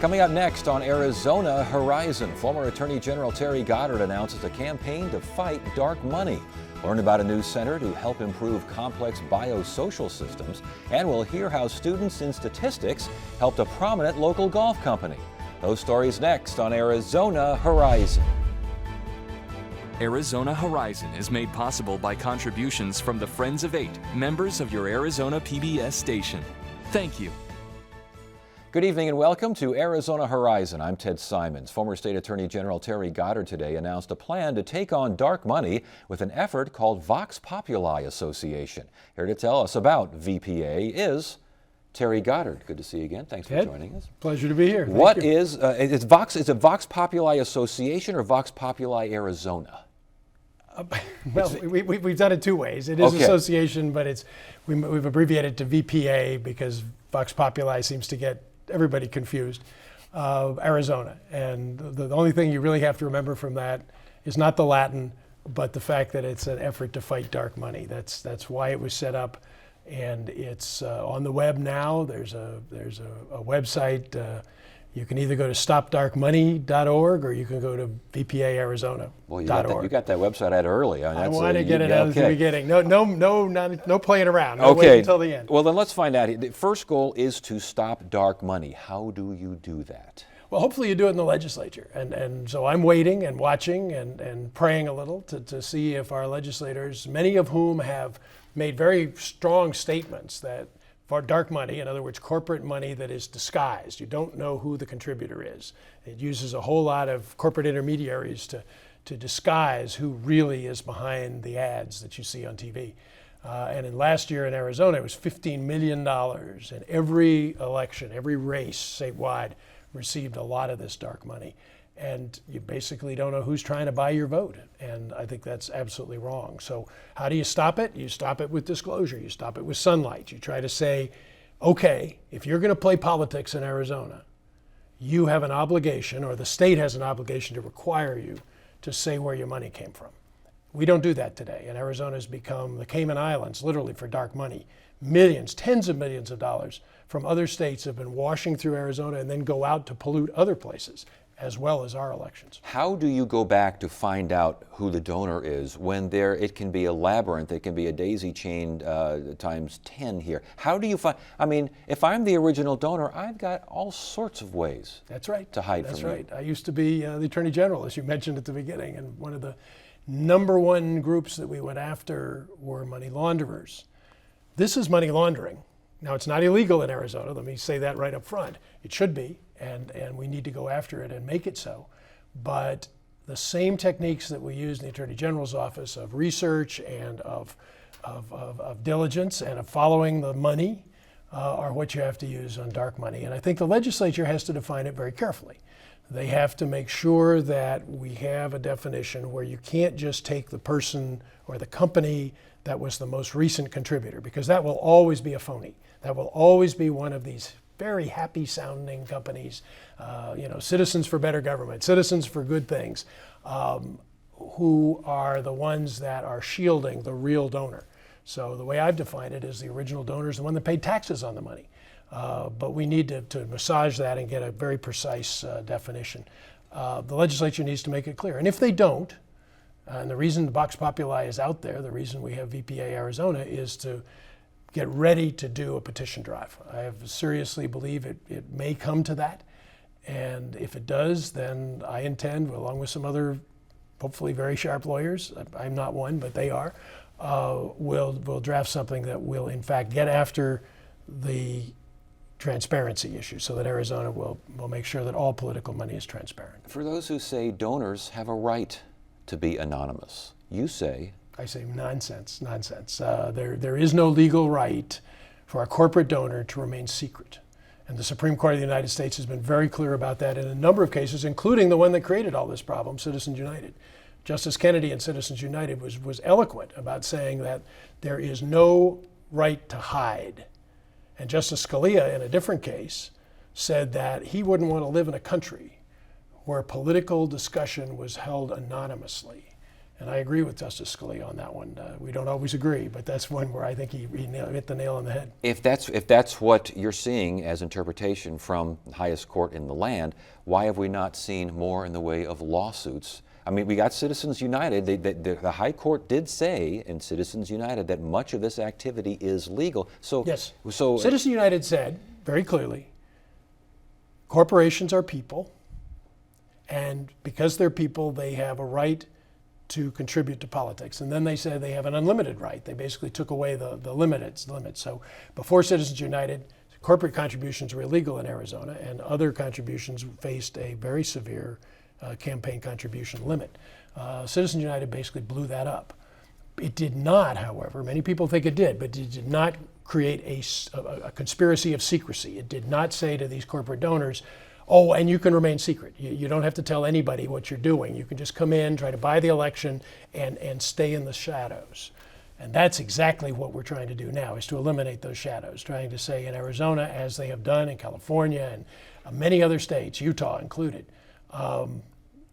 Coming up next on Arizona Horizon, former Attorney General Terry Goddard announces a campaign to fight dark money. Learn about a new center to help improve complex biosocial systems, and we'll hear how students in statistics helped a prominent local golf company. Those stories next on Arizona Horizon. Arizona Horizon is made possible by contributions from the Friends of Eight, members of your Arizona PBS station. Thank you. Good evening and welcome to Arizona Horizon. I'm Ted Simons. Former State Attorney General Terry Goddard today announced a plan to take on dark money with an effort called Vox Populi Association. Here to tell us about VPA is Terry Goddard. Good to see you again. Thanks for joining us. Pleasure to be here. What is is it Vox Populi Association or Vox Populi Arizona? Well, we've done it two ways. It is association, but we've abbreviated to VPA because Vox Populi seems to get everybody confused. Arizona, and the only thing you really have to remember from that is not the Latin, but the fact that it's an effort to fight dark money. That's why it was set up, and it's on the web now. There's a website. You can either go to stopdarkmoney.org or you can go to VPAArizona.org. Well, you got that website out early. I want to get it out at the beginning. No playing around. No wait until the end. Well, then let's find out. The first goal is to stop dark money. How do you do that? Well, hopefully you do it in the legislature. And so I'm waiting and watching and praying a little to see if our legislators, many of whom have made very strong statements that for dark money, in other words, corporate money that is disguised. You don't know who the contributor is. It uses a whole lot of corporate intermediaries to disguise who really is behind the ads that you see on TV. And in last year in Arizona, it was $15 million. And every election, every race statewide received a lot of this dark money. And you basically don't know who's trying to buy your vote. And I think that's absolutely wrong. So how do you stop it? You stop it with disclosure. You stop it with sunlight. You try to say, okay, if you're going to play politics in Arizona, you have an obligation, or the state has an obligation to require you to say where your money came from. We don't do that today. And Arizona has become the Cayman Islands, literally, for dark money. Millions, tens of millions of dollars from other states have been washing through Arizona and then go out to pollute other places, as well as our elections. How do you go back to find out who the donor is when it can be a labyrinth, it can be a daisy chain times 10 here? How do you find, if I'm the original donor, I've got all sorts of ways to hide from you. That's right. I used to be the Attorney General, as you mentioned at the beginning, and one of the number one groups that we went after were money launderers. This is money laundering. Now, it's not illegal in Arizona. Let me say that right up front. It should be. And we need to go after it and make it so. But the same techniques that we use in the Attorney General's office of research and of diligence and of following the money are what you have to use on dark money. And I think the legislature has to define it very carefully. They have to make sure that we have a definition where you can't just take the person or the company that was the most recent contributor, because that will always be a phony. That will always be one of these very happy sounding companies, Citizens for Better Government, Citizens for Good Things, who are the ones that are shielding the real donor. So the way I've defined it is the original donor is the one that paid taxes on the money. But we need to massage that and get a very precise definition. The legislature needs to make it clear. And if they don't, and the reason Vox Populi is out there, the reason we have VPA Arizona is to get ready to do a petition drive. I seriously believe it may come to that. And if it does, then I intend, along with some other hopefully very sharp lawyers, I'm not one, but they are, we'll draft something that will in fact get after the transparency issue so that Arizona will make sure that all political money is transparent. For those who say donors have a right to be anonymous, you say? I say nonsense. There is no legal right for a corporate donor to remain secret. And the Supreme Court of the United States has been very clear about that in a number of cases, including the one that created all this problem, Citizens United. Justice Kennedy in Citizens United was eloquent about saying that there is no right to hide. And Justice Scalia, in a different case, said that he wouldn't want to live in a country where political discussion was held anonymously. And I agree with Justice Scalia on that one. We don't always agree, but that's one where I think he hit the nail on the head. If that's what you're seeing as interpretation from the highest court in the land, why have we not seen more in the way of lawsuits? I mean, we got Citizens United. The High Court did say in Citizens United that much of this activity is legal. So Yes. So Citizens United said very clearly, corporations are people, and because they're people, they have a right to contribute to politics. And then they said they have an unlimited right. They basically took away the limits. So before Citizens United, corporate contributions were illegal in Arizona, and other contributions faced a very severe campaign contribution limit. Citizens United basically blew that up. It did not, however, many people think it did, but it did not create a conspiracy of secrecy. It did not say to these corporate donors, oh, and you can remain secret. You don't have to tell anybody what you're doing. You can just come in, try to buy the election, and stay in the shadows. And that's exactly what we're trying to do now, is to eliminate those shadows, trying to say in Arizona, as they have done in California and many other states, Utah included,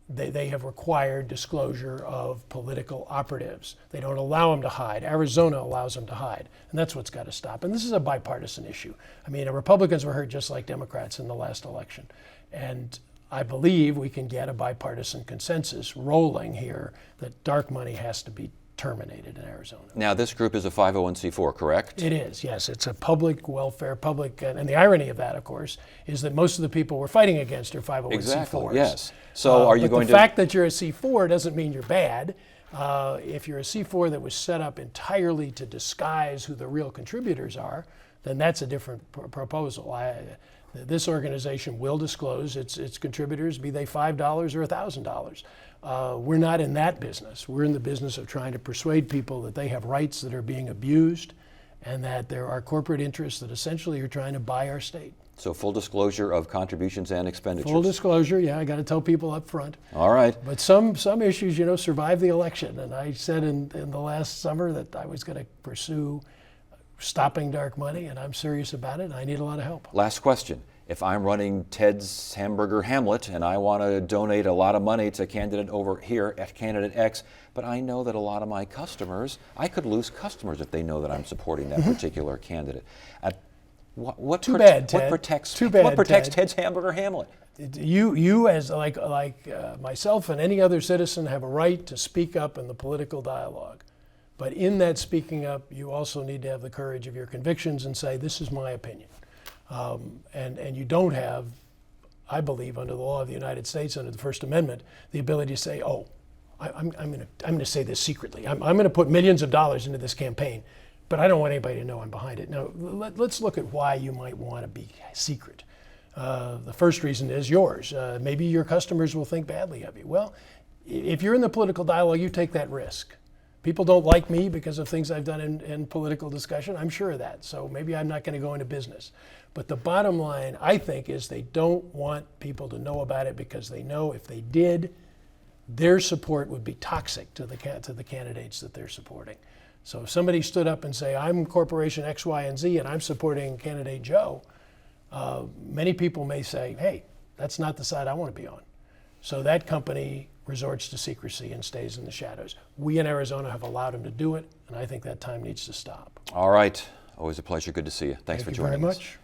they have required disclosure of political operatives. They don't allow them to hide. Arizona allows them to hide. And that's what's got to stop. And this is a bipartisan issue. I mean, Republicans were hurt just like Democrats in the last election. And I believe we can get a bipartisan consensus rolling here that dark money has to be terminated in Arizona. now this group is a 501c4, correct? It is, yes. It's a public welfare, and the irony of that, of course, is that most of the people we're fighting against are 501c4s. Exactly, yes. So are you going the to... fact that you're a C4 doesn't mean you're bad. If you're a C4 that was set up entirely to disguise who the real contributors are, then that's a different proposal. This organization will disclose its contributors, be they $5 or $1,000. We're not in that business. We're in the business of trying to persuade people that they have rights that are being abused and that there are corporate interests that essentially are trying to buy our state. So full disclosure of contributions and expenditures. Full disclosure, yeah, I got to tell people up front. All right. But some issues, survive the election. And I said in the last summer that I was going to pursue stopping dark money, and I'm serious about it. I need a lot of help. Last question. If I'm running Ted's Hamburger Hamlet and I want to donate a lot of money to a candidate over here at Candidate X, but I know that a lot of my customers, I could lose customers if they know that I'm supporting that particular candidate. What protects Ted's Hamburger Hamlet? You as like myself and any other citizen have a right to speak up in the political dialogue. But in that speaking up, you also need to have the courage of your convictions and say, this is my opinion. And you don't have, I believe, under the law of the United States, under the First Amendment, the ability to say, oh, I'm going to say this secretly. I'm going to put millions of dollars into this campaign, but I don't want anybody to know I'm behind it. Now, let's look at why you might want to be secret. The first reason is yours. Maybe your customers will think badly of you. Well, if you're in the political dialogue, you take that risk. People don't like me because of things I've done in political discussion. I'm sure of that. So maybe I'm not going to go into business. But the bottom line, I think, is they don't want people to know about it because they know if they did, their support would be toxic to the candidates that they're supporting. So if somebody stood up and say, I'm Corporation X, Y, and Z, and I'm supporting candidate Joe, many people may say, hey, that's not the side I want to be on. So that company resorts to secrecy and stays in the shadows. We in Arizona have allowed him to do it, and I think that time needs to stop. All right. Always a pleasure. Good to see you. Thanks for joining us. Thank you very much.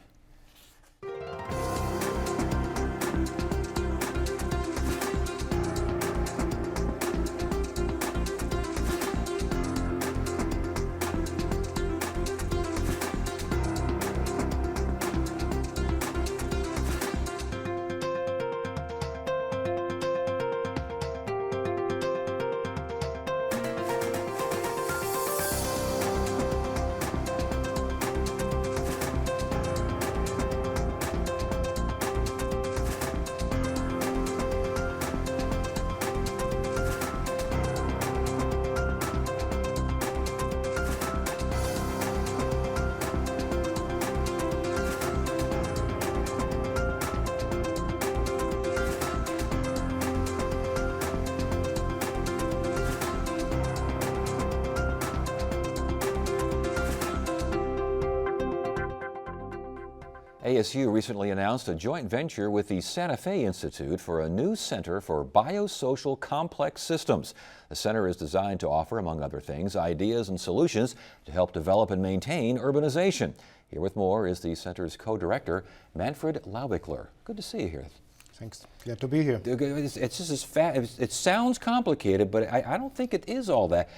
ASU recently announced a joint venture with the Santa Fe Institute for a new Center for Biosocial Complex Systems. The center is designed to offer, among other things, ideas and solutions to help develop and maintain urbanization. Here with more is the center's co-director, Manfred Laubichler. Good to see you here. Thanks. Glad to be here. It's just it sounds complicated, but I don't think it is all that.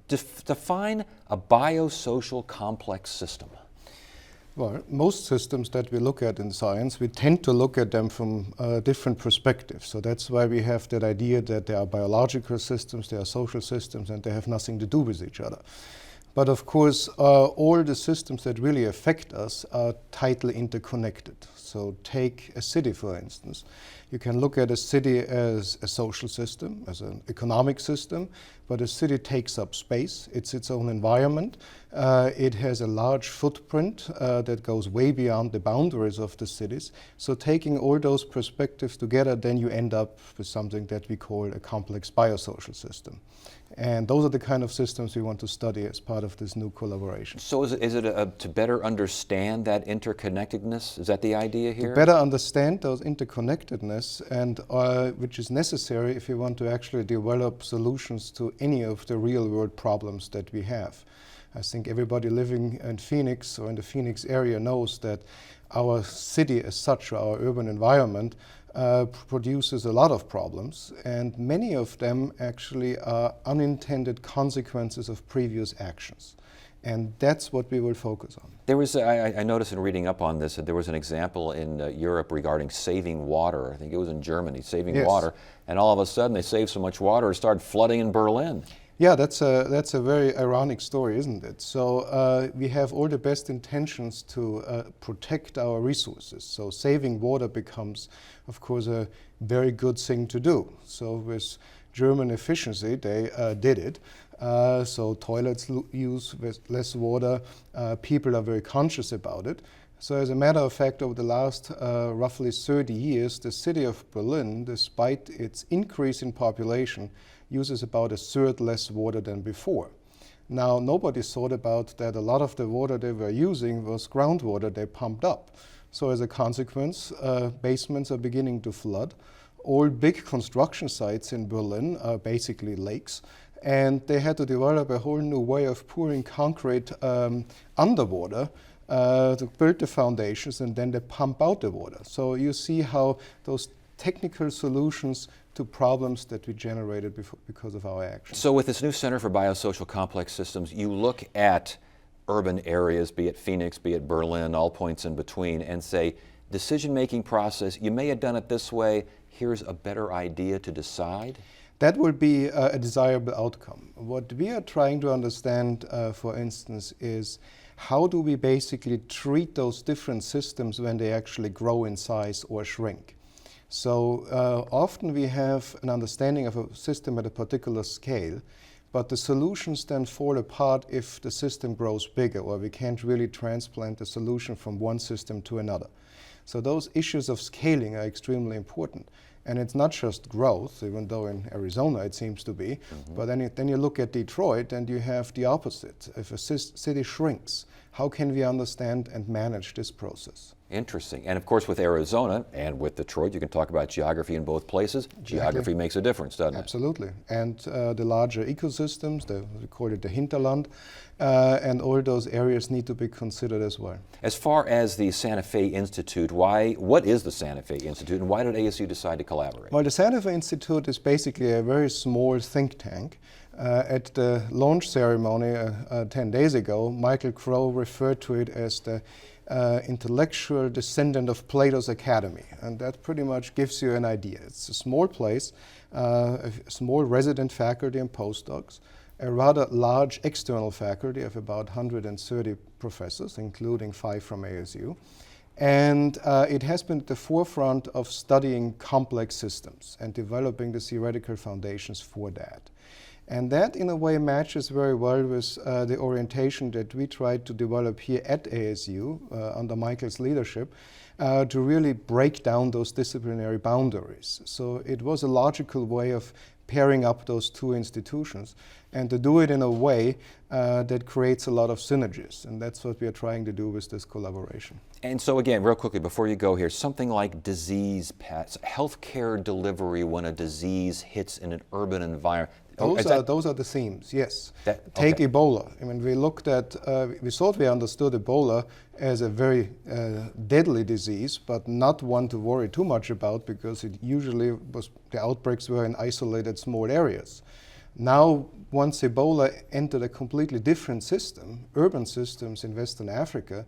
Define a biosocial complex system. Well, most systems that we look at in science, we tend to look at them from different perspectives. So that's why we have that idea that there are biological systems, there are social systems, and they have nothing to do with each other. But of course, all the systems that really affect us are tightly interconnected. So take a city, for instance. You can look at a city as a social system, as an economic system, but a city takes up space. It's its own environment. It has a large footprint that goes way beyond the boundaries of the cities. So taking all those perspectives together, then you end up with something that we call a complex biosocial system. And those are the kind of systems we want to study as part of this new collaboration. So is it to better understand that interconnectedness? Is that the idea here? To better understand those interconnectedness, and which is necessary if you want to actually develop solutions to any of the real-world problems that we have. I think everybody living in Phoenix or in the Phoenix area knows that our city as such, or our urban environment, produces a lot of problems, and many of them actually are unintended consequences of previous actions. And that's what we will focus on. There was, I noticed in reading up on this, that there was an example in Europe regarding saving water. I think it was in Germany, saving water, and all of a sudden they saved so much water it started flooding in Berlin. Yeah, that's a very ironic story, isn't it? So we have all the best intentions to protect our resources. So saving water becomes, of course, a very good thing to do. So with German efficiency, they did it. So toilets use less water. People are very conscious about it. So as a matter of fact, over the last roughly 30 years, the city of Berlin, despite its increase in population, uses about a third less water than before. Now, nobody thought about that a lot of the water they were using was groundwater they pumped up. So as a consequence, basements are beginning to flood. All big construction sites in Berlin are basically lakes, and they had to develop a whole new way of pouring concrete underwater to build the foundations, and then they pump out the water. So you see how those technical solutions to problems that we generated because of our actions. So with this new Center for Biosocial Complex Systems, you look at urban areas, be it Phoenix, be it Berlin, all points in between, and say, decision-making process, you may have done it this way, here's a better idea to decide? That would be a desirable outcome. What we are trying to understand, for instance, is how do we basically treat those different systems when they actually grow in size or shrink? So often we have an understanding of a system at a particular scale, but the solutions then fall apart if the system grows bigger, or we can't really transplant the solution from one system to another. So those issues of scaling are extremely important. And it's not just growth, even though in Arizona it seems to be, but then you look at Detroit and you have the opposite. If a city shrinks, how can we understand and manage this process? Interesting. And of course with Arizona and with Detroit, you can talk about geography in both places. Exactly. Geography makes a difference, doesn't it? Absolutely. And the larger ecosystems, we call it the hinterland, and all those areas need to be considered as well. As far as the Santa Fe Institute, what is the Santa Fe Institute and why did ASU decide to collaborate? Well, the Santa Fe Institute is basically a very small think tank. At the launch ceremony 10 days ago, Michael Crow referred to it as the intellectual descendant of Plato's Academy, and that pretty much gives you an idea. It's a small place, a small resident faculty and postdocs, a rather large external faculty of about 130 professors, including 5 from ASU, and it has been at the forefront of studying complex systems and developing the theoretical foundations for that. And that, in a way, matches very well with the orientation that we tried to develop here at ASU under Michael's leadership to really break down those disciplinary boundaries. So it was a logical way of pairing up those two institutions. and to do it in a way that creates a lot of synergies. And that's what we are trying to do with this collaboration. And so again, real quickly before you go here, something like disease pets, healthcare delivery when a disease hits in an urban environment. Those are the themes, yes. Take Ebola. I mean, we looked at, we thought we understood Ebola as a very deadly disease, but not one to worry too much about because it usually was, the outbreaks were in isolated small areas. Now, once Ebola entered a completely different system, urban systems in Western Africa,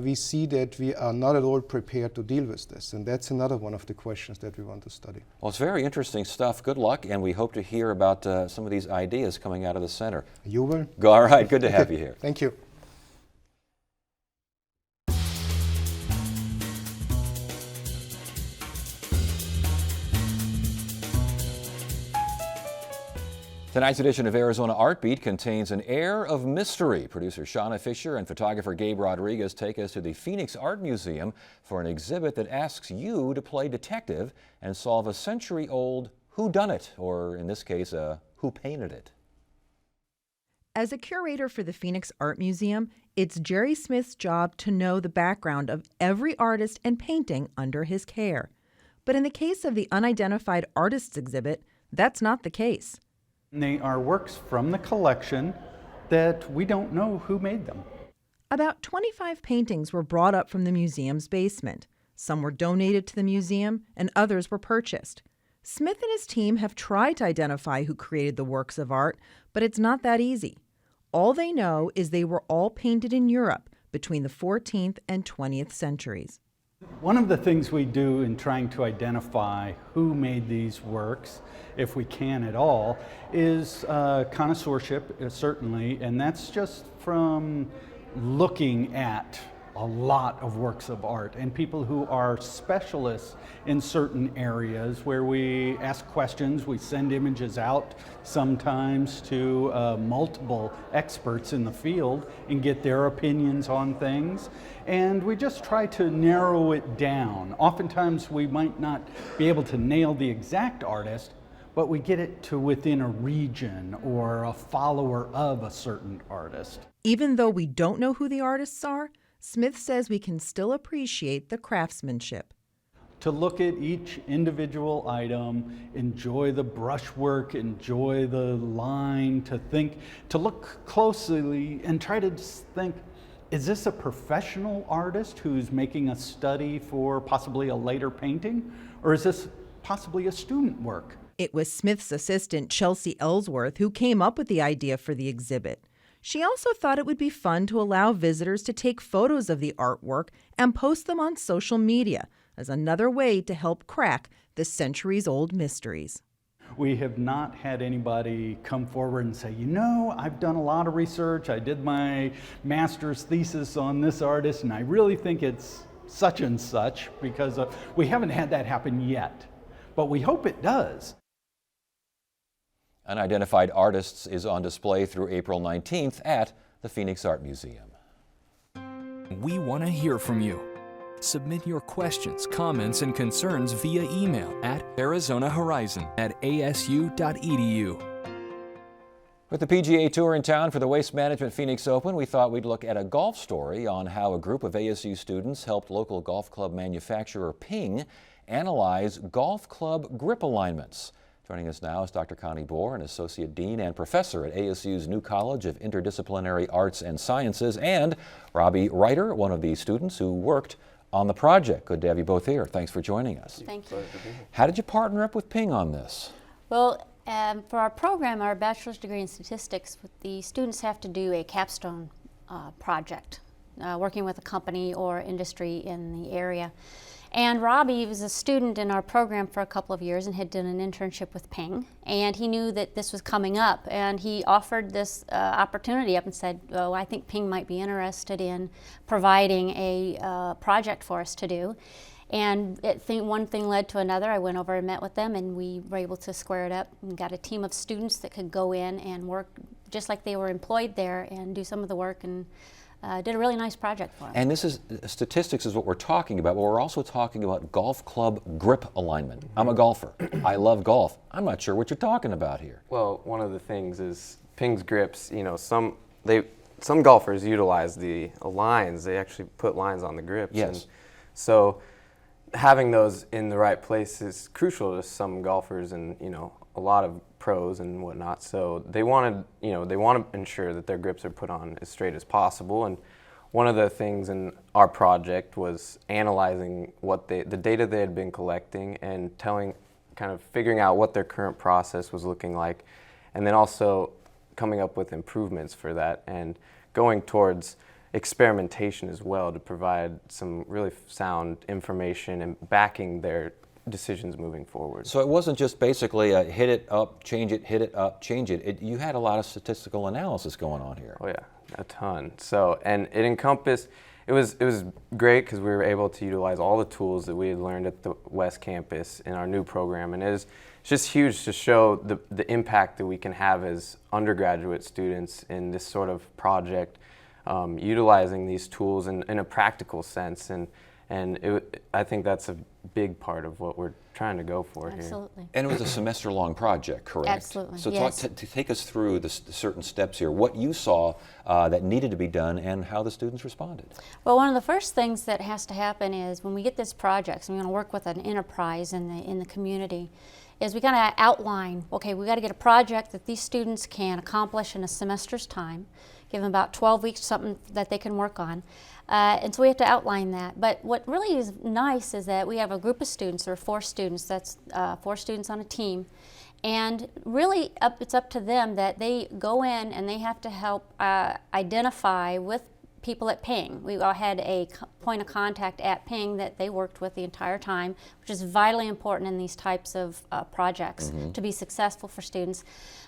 we see that we are not at all prepared to deal with this. And that's another one of the questions that we want to study. Well, it's very interesting stuff. Good luck, and we hope to hear about some of these ideas coming out of the center. You will. All right, good to have you here. Thank you. Tonight's edition of Arizona Art Beat contains an air of mystery. Producer Shauna Fisher and photographer Gabe Rodriguez take us to the Phoenix Art Museum for an exhibit that asks you to play detective and solve a century-old whodunit, or in this case, who painted it. As a curator for the Phoenix Art Museum, it's Jerry Smith's job to know the background of every artist and painting under his care. But in the case of the Unidentified Artists exhibit, that's not the case. They are works from the collection that we don't know who made them. About 25 paintings were brought up from the museum's basement. Some were donated to the museum and others were purchased. Smith and his team have tried to identify who created the works of art, but it's not that easy. All they know is they were all painted in Europe between the 14th and 20th centuries. One of the things we do in trying to identify who made these works, if we can at all, is connoisseurship, certainly, and that's just from looking at a lot of works of art and people who are specialists in certain areas where we ask questions, we send images out sometimes to multiple experts in the field and get their opinions on things. And we just try to narrow it down. Oftentimes we might not be able to nail the exact artist, but we get it to within a region or a follower of a certain artist. Even though we don't know who the artists are, Smith says we can still appreciate the craftsmanship. To look at each individual item, enjoy the brushwork, enjoy the line, to look closely and try to just think, is this a professional artist who's making a study for possibly a later painting? Or is this possibly a student work? It was Smith's assistant, Chelsea Ellsworth, who came up with the idea for the exhibit. She also thought it would be fun to allow visitors to take photos of the artwork and post them on social media as another way to help crack the centuries-old mysteries. We have not had anybody come forward and say, you know, I've done a lot of research, I did my master's thesis on this artist, and I really think it's such and such, because we haven't had that happen yet, but we hope it does. Unidentified Artists is on display through April 19th at the Phoenix Art Museum. We want to hear from you. Submit your questions, comments, and concerns via email at arizonahorizon@asu.edu. With the PGA Tour in town for the Waste Management Phoenix Open, we thought we'd look at a golf story on how a group of ASU students helped local golf club manufacturer Ping analyze golf club grip alignments. Joining us now is Dr. Connie Bohr, an Associate Dean and Professor at ASU's New College of Interdisciplinary Arts and Sciences, and Robbie Reiter, one of the students who worked on the project. Good to have you both here. Thanks for joining us. Thank you. How did you partner up with Ping on this? Well, for our program, our bachelor's degree in statistics, the students have to do a capstone project, working with a company or industry in the area. And Robbie was a student in our program for a couple of years and had done an internship with Ping, and he knew that this was coming up, and he offered this opportunity up and said, oh, I think Ping might be interested in providing a project for us to do. And one thing led to another. I went over and met with them, and we were able to square it up and got a team of students that could go in and work just like they were employed there and do some of the work and did a really nice project for them. And this is, statistics is what we're talking about, but we're also talking about golf club grip alignment. I'm a golfer. I love golf. I'm not sure what you're talking about here. Well, one of the things is Ping's grips, you know, some golfers utilize the lines. They actually put lines on the grips. Yes. And so having those in the right place is crucial to some golfers and, you know, a lot of pros and whatnot. So they want to ensure that their grips are put on as straight as possible. And one of the things in our project was analyzing the data they had been collecting and figuring out what their current process was looking like, and then also coming up with improvements for that and going towards experimentation as well to provide some really sound information and backing their decisions moving forward. So it wasn't just basically a hit it up, change it, hit it up, change it. You had a lot of statistical analysis going on here. Oh yeah, a ton. So, and it encompassed, it was great because we were able to utilize all the tools that we had learned at the West Campus in our new program, and it's just huge to show the impact that we can have as undergraduate students in this sort of project, utilizing these tools in a practical sense, and I think that's a big part of what we're trying to go for here. Absolutely. And it was a semester-long project, correct? Absolutely, So yes. to take us through the certain steps here, what you saw that needed to be done and how the students responded. Well, one of the first things that has to happen is when we get this project, so we're going to work with an enterprise in the community, is we got to outline, okay, we got to get a project that these students can accomplish in a semester's time, give them about 12 weeks, something that they can work on. And so we have to outline that. But what really is nice is that we have a group of students, there are 4 students, that's 4 students on a team, and really it's up to them that they go in and they have to help identify with people at Ping. We all had a point of contact at Ping that they worked with the entire time, which is vitally important in these types of projects to be successful for students.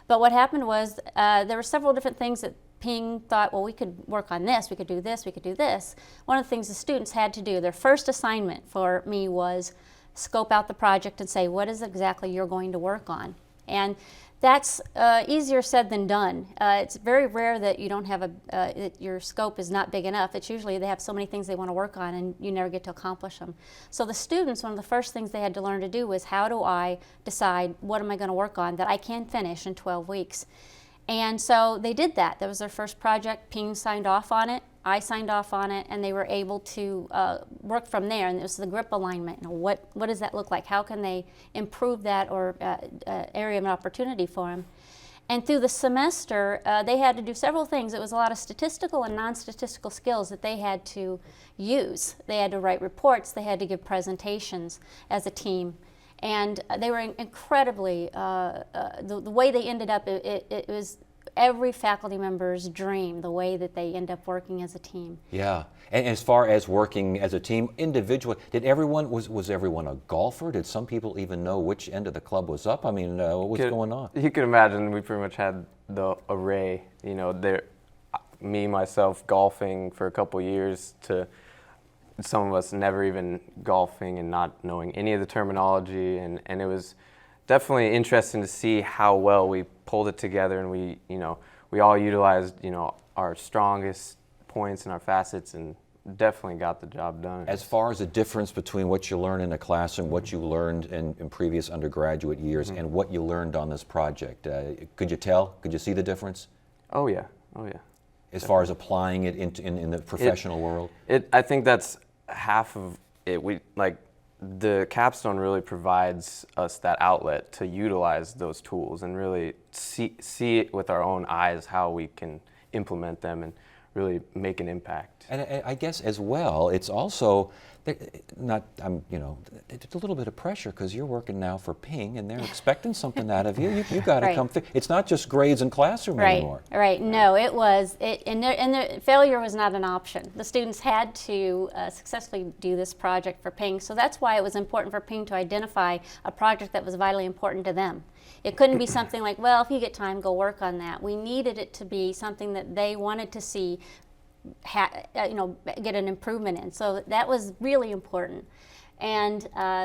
But what happened was there were several different things that Ping thought, well, we could work on this, we could do this, we could do this. One of the things the students had to do, their first assignment for me was scope out the project and say, what is exactly you're going to work on? And that's easier said than done. It's very rare that you don't have that your scope is not big enough. It's usually they have so many things they want to work on and you never get to accomplish them. So the students, one of the first things they had to learn to do was, how do I decide what am I going to work on that I can finish in 12 weeks? And so they did that. That was their first project. Ping signed off on it. I signed off on it, and they were able to work from there. And it was the grip alignment. You know, what does that look like? How can they improve that or area of opportunity for them? And through the semester, they had to do several things. It was a lot of statistical and non-statistical skills that they had to use. They had to write reports. They had to give presentations as a team. And they were incredibly, the way they ended up, it was every faculty member's dream, the way that they end up working as a team. Yeah, and as far as working as a team, individually, was everyone a golfer? Did some people even know which end of the club was up? I mean, what was going on? You can imagine we pretty much had the array, you know, me, myself, golfing for a couple years to some of us never even golfing and not knowing any of the terminology, and it was definitely interesting to see how well we pulled it together, and we all utilized, you know, our strongest points and our facets, and definitely got the job done. As far as the difference between what you learn in a classroom, what you learned in previous undergraduate years, and what you learned on this project, could you tell? Could you see the difference? Oh yeah, oh yeah. As far as applying it in the professional world? I think that's half of it. The capstone really provides us that outlet to utilize those tools and really see it with our own eyes how we can implement them and really make an impact. And I guess as well, it's also it's a little bit of pressure because you're working now for Ping and they're expecting something out of you. You got to Right. come. It's not just grades and classroom anymore. Right. No, it was. And failure was not an option. The students had to successfully do this project for Ping. So that's why it was important for Ping to identify a project that was vitally important to them. It couldn't be something like, well, if you get time, go work on that. We needed it to be something that they wanted to see get an improvement in. So that was really important. and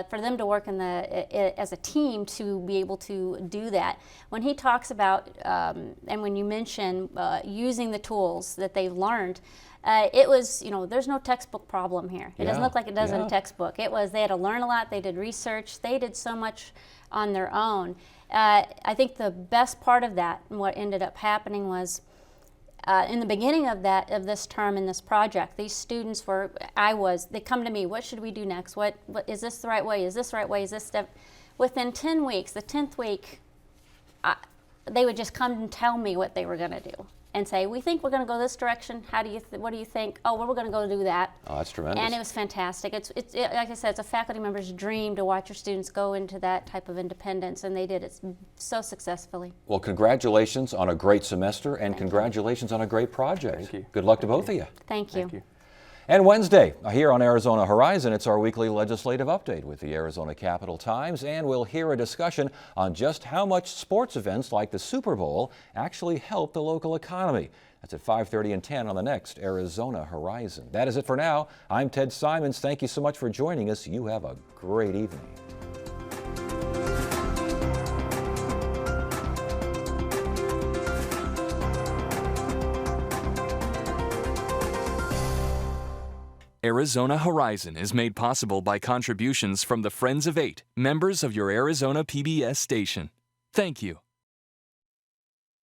for them to work as a team to be able to do that. When he talks about, and when you mention using the tools that they've learned, it was, there's no textbook problem here. It doesn't look like it does in a textbook. It was, they had to learn a lot, they did research, they did so much on their own. I think the best part of that, and what ended up happening was, in the beginning of this term in this project, these students they come to me, what should we do next? What is this the right way? Is this the right way? Is this step? Within 10 weeks, the 10th week, they would just come and tell me what they were going to do and say, we think we're going to go this direction. What do you think? Oh, well, we're going to go do that. Oh, that's tremendous. And it was fantastic. It's like I said, it's a faculty member's dream to watch your students go into that type of independence, and they did it so successfully. Well, congratulations on a great semester, and congratulations on a great project. Thank you. Good luck to both of you. Thank you. Thank you. And Wednesday, here on Arizona Horizon, it's our weekly legislative update with the Arizona Capitol Times, and we'll hear a discussion on just how much sports events like the Super Bowl actually help the local economy. That's at 5:30 and 10 on the next Arizona Horizon. That is it for now. I'm Ted Simons. Thank you so much for joining us. You have a great evening. Arizona Horizon is made possible by contributions from the Friends of 8, members of your Arizona PBS station. Thank you.